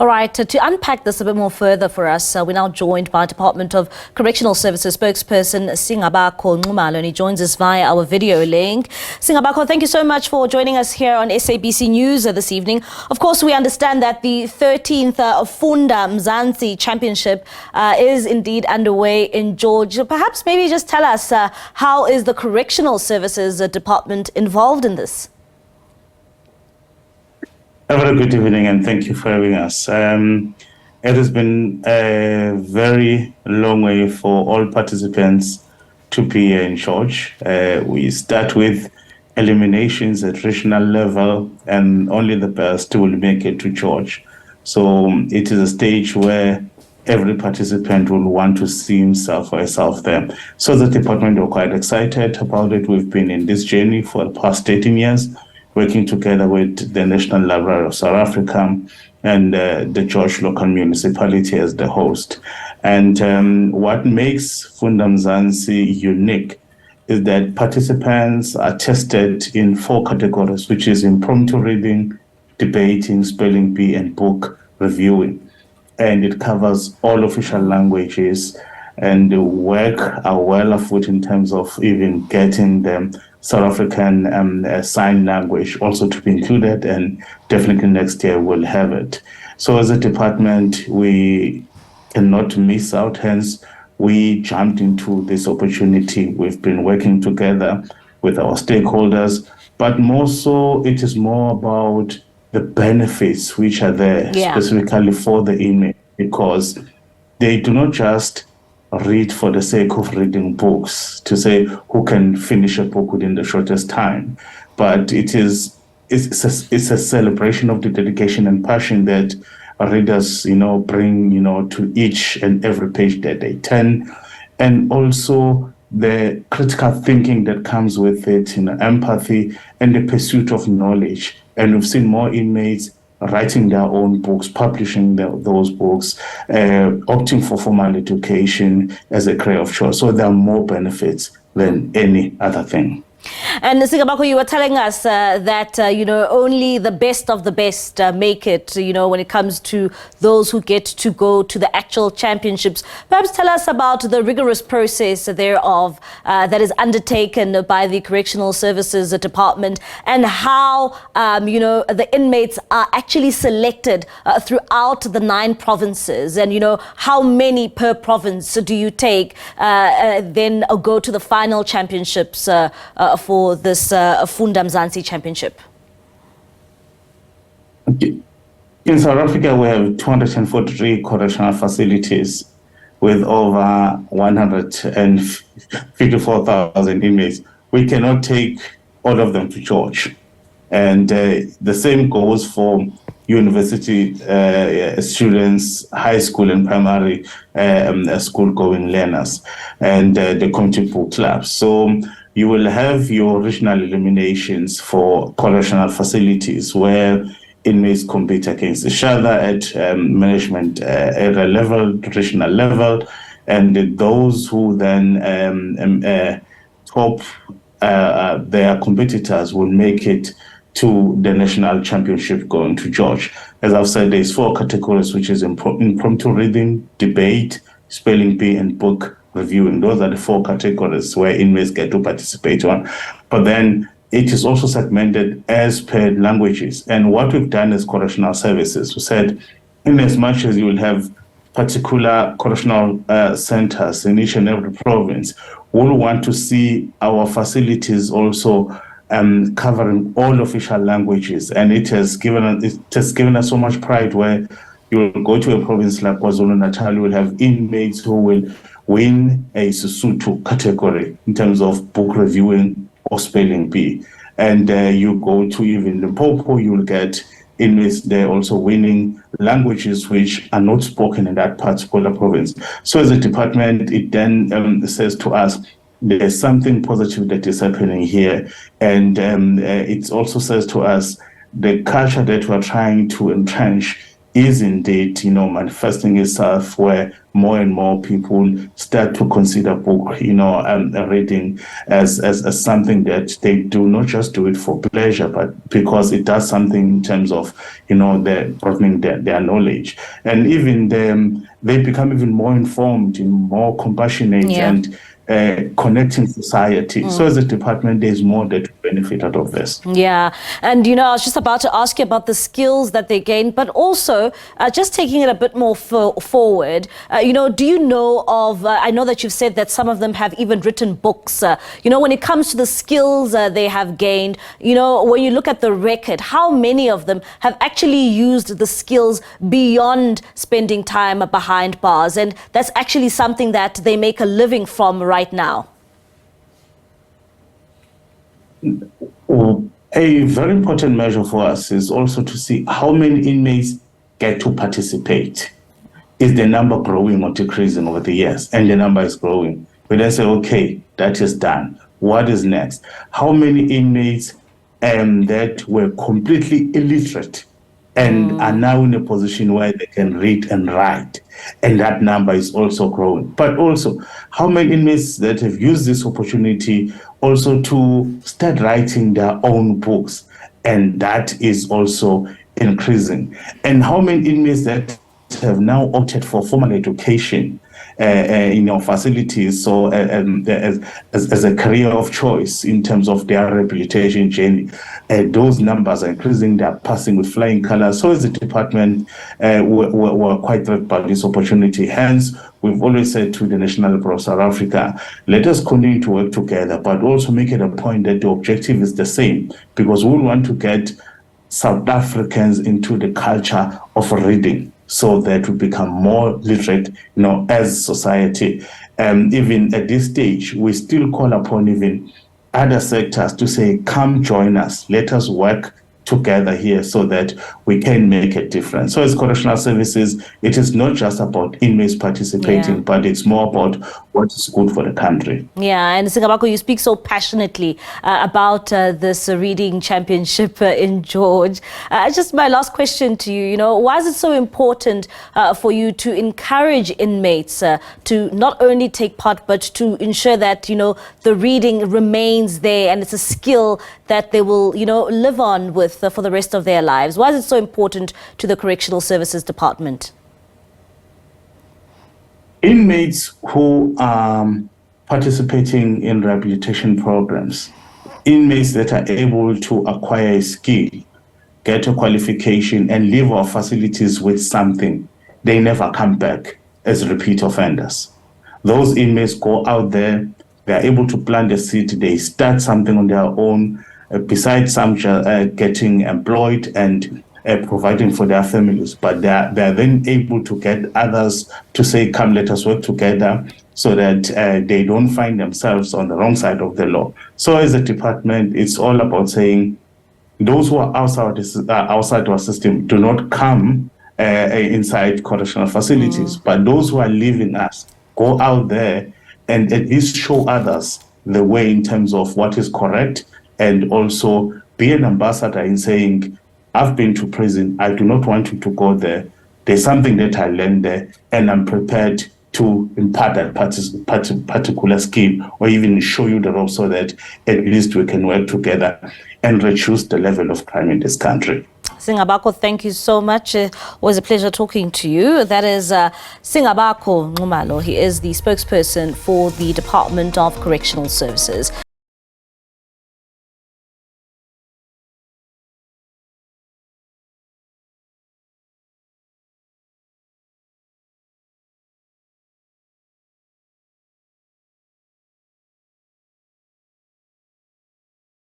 All right, to unpack this a bit more further for us, we're now joined by Department of Correctional Services Spokesperson Singabakho Nxumalo, and he joins us via our video link. Singabakho, thank you so much for joining us here on SABC News this evening. Of course, we understand that the 13th Funda Mzantsi Championship is indeed underway in Georgia. Perhaps maybe just tell us how is the Correctional Services Department involved in this? A very good evening, and thank you for having us. It has been a very long way for all participants to be here in George. We start with eliminations at regional level, and only the best will make it to George. So it is a stage where every participant will want to see himself or herself there. So the department are quite excited about it. We've been in this journey for the past 18 years. Working together with the National Library of South Africa and the George local municipality as the host. And what makes Funda Mzansi unique is that participants are tested in 4 categories, which is impromptu reading, debating, spelling bee, and book reviewing. And it covers all official languages, and the work are well afoot in terms of even getting them South African sign language also to be included, and definitely next year we'll have it. So as a department, we cannot miss out, hence we jumped into this opportunity. We've been working together with our stakeholders, but more so it is more about the benefits which are there specifically for the inmate, because they do not just read for the sake of reading books to say who can finish a book within the shortest time, but it's a celebration of the dedication and passion that readers bring to each and every page that they turn, and also the critical thinking that comes with it, empathy and the pursuit of knowledge. And we've seen more inmates writing their own books, publishing those books, opting for formal education as a career of choice. So there are more benefits than any other thing. And Singabakho, you were telling us that, only the best of the best make it, when it comes to those who get to go to the actual championships. Perhaps tell us about the rigorous process thereof that is undertaken by the Correctional Services Department, and how, the inmates are actually selected throughout the 9 provinces, and, how many per province do you take, then go to the final championships for this Funda Mzantsi Championship? In South Africa, we have 243 correctional facilities with over 154,000 inmates. We cannot take all of them to George. And the same goes for university students, high school and primary school-going learners, and the community book clubs. So you will have your regional eliminations for correctional facilities where inmates compete against each other at management area level, regional level, and those who then top their competitors will make it to the national championship going to George. As I've said, there's 4 categories, which is impromptu reading, debate, spelling bee, and book reviewing. Those are the 4 categories where inmates get to participate on. But then it is also segmented as per languages. And what we've done as correctional services, we said, in as much as you will have particular correctional centers in each and every province, we'll want to see our facilities also covering all official languages. And it has given us so much pride, where you will go to a province like KwaZulu-Natal, you will have inmates who will win a Sesotho category in terms of book reviewing or spelling bee. And you go to even Limpopo, you will get inmates there also winning languages which are not spoken in that particular province. So as a department, it then says to us, there's something positive that is happening here. And it also says to us, the culture that we're trying to entrench is indeed, manifesting itself, where more and more people start to consider book, reading as something that they do, not just do it for pleasure, but because it does something in terms of, they're broadening their knowledge. And even they become even more informed and more compassionate and connecting society. So as a department, there's more that will benefit out of this. Yeah. And, I was just about to ask you about the skills that they gain, but also just taking it a bit more forward, do you know of, I know that you've said that some of them have even written books, when it comes to the skills they have gained, when you look at the record, how many of them have actually used the skills beyond spending time behind bars? And that's actually something that they make a living from right now. A very important measure for us is also to see how many inmates get to participate. Is the number growing or decreasing over the years? And the number is growing. We then say, okay, that is done. What is next? How many inmates that were completely illiterate and are now in a position where they can read and write? And that number is also growing. But also, how many inmates that have used this opportunity also to start writing their own books? And that is also increasing. And how many inmates that have now opted for formal education in our facilities, so as a career of choice in terms of their rehabilitation journey. Those numbers are increasing, they're passing with flying colors. So as a department, we're quite thrilled about this opportunity. Hence, we've always said to the National Bureau of South Africa, let us continue to work together, but also make it a point that the objective is the same, because we want to get South Africans into the culture of reading, so that we become more literate, as society. Even at this stage, we still call upon even other sectors to say, come join us, let us work together here so that we can make a difference. So as correctional services, it is not just about inmates participating, but it's more about what is good for the country. Yeah, and Singabakho, you speak so passionately about this reading championship in George. Just my last question to you, why is it so important for you to encourage inmates to not only take part, but to ensure that, the reading remains there and it's a skill that they will, live on with for the rest of their lives? Why is it so important to the Correctional Services Department? Inmates who are participating in rehabilitation programs, inmates that are able to acquire a skill, get a qualification, and leave our facilities with something, they never come back as repeat offenders. Those inmates go out there, they're able to plant a seed, they start something on their own, besides some getting employed and providing for their families, but they're then able to get others to say, come, let us work together, so that they don't find themselves on the wrong side of the law. So as a department, it's all about saying, those who are outside our system do not come inside correctional facilities, but those who are leaving us go out there and at least show others the way in terms of what is correct, and also be an ambassador in saying, I've been to prison, I do not want you to go there. There's something that I learned there, and I'm prepared to impart that particular skill, or even show you the rope so that at least we can work together and reduce the level of crime in this country. Singabakho, thank you so much. It was a pleasure talking to you. That is Singabakho Nxumalo. He is the spokesperson for the Department of Correctional Services.